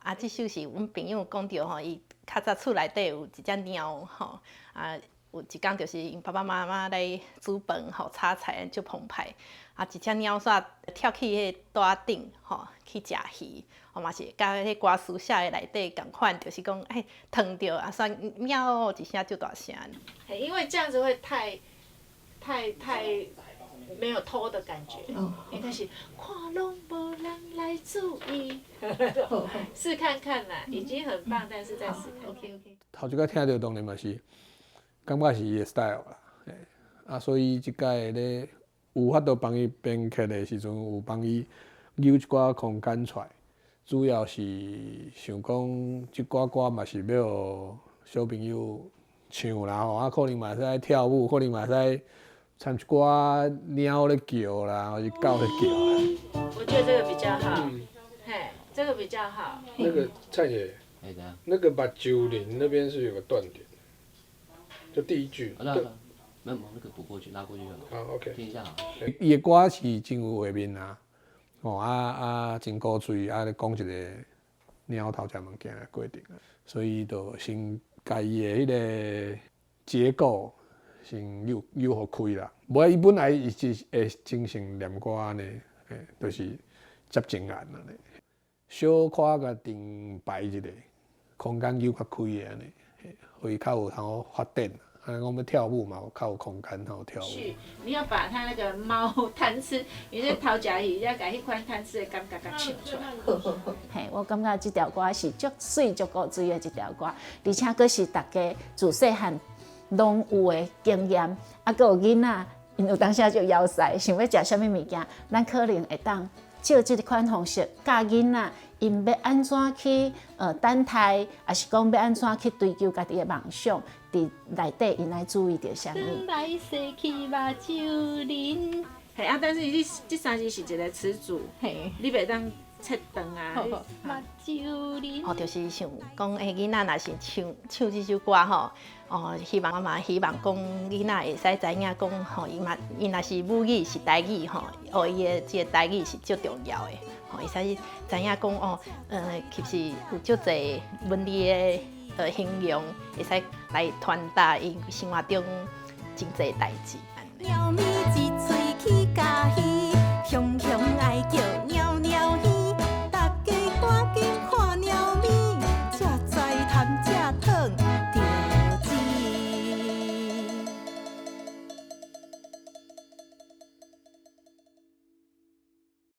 啊，这首是阮朋友讲着吼，伊较早厝内底有一只猫吼，啊，有一工就是因爸爸妈妈来煮饭吼，炒菜足澎湃，啊，一只猫煞跳去迄大顶吼去食鱼，吼嘛是甲迄歌词写的内底共款，就是讲哎，烫着啊，煞喵一声足大声。因为这样子会太没有偷的感觉，应该是看拢无人来注意，试看看啦，已经很棒，但是再试看。OK。头一个听到当然嘛是，感觉是伊的 style 啦，啊，所以即届咧有法度帮伊编曲的时阵，有帮伊留一寡空间出来，主要是想讲即寡歌嘛是要互小朋友唱啦吼，啊，可能嘛使跳舞，可能嘛使。唱一寡鸟咧叫啦，或是狗咧叫啦。我觉得这个比较好，嘿，这个比较好。那个蔡姐，那个把90那边是有个断点，就第一句。没有，那个补过去，拉过去就好。好 ，OK。听一下啊。伊的歌是真有画面啊，真古锥啊，咧讲一个鸟头食物件的过程啊，所以就先家己的迄个结构。先有互开啦，无伊本来伊是会精神念歌安尼，就是接情眼安尼，小可甲定排一个空间有较开的安尼，互伊较有通发展。啊，我们跳舞嘛，较有空间通跳舞。你要把它那个猫贪吃，你这头食鱼，要甲迄款贪吃的感觉甲唱出来。嘿，我感觉这条歌是足水足古锥的一条歌，而且佫是大家自细汉。拢有诶经验，啊，佮有囡仔，因有当时就枵塞，想要食啥物物件，咱可能会当照即款方式教囡仔，因要安怎去等待，还是讲要安怎去追求家己诶梦想，伫内底因来注意着啥物。来洗去目睭啉。嘿啊，但是你这三字是一个词组，嘿，你袂当切断啊。目睭啉。哦，就是想讲，囡仔若是唱这首歌吼。希望妈妈希望讲囡仔会使知影讲吼，伊若是母语是台语吼，学伊的这个台语是最重要的，吼，会使知影讲哦，其实有足侪文理的形容，会使来传达伊生活中真侪代志。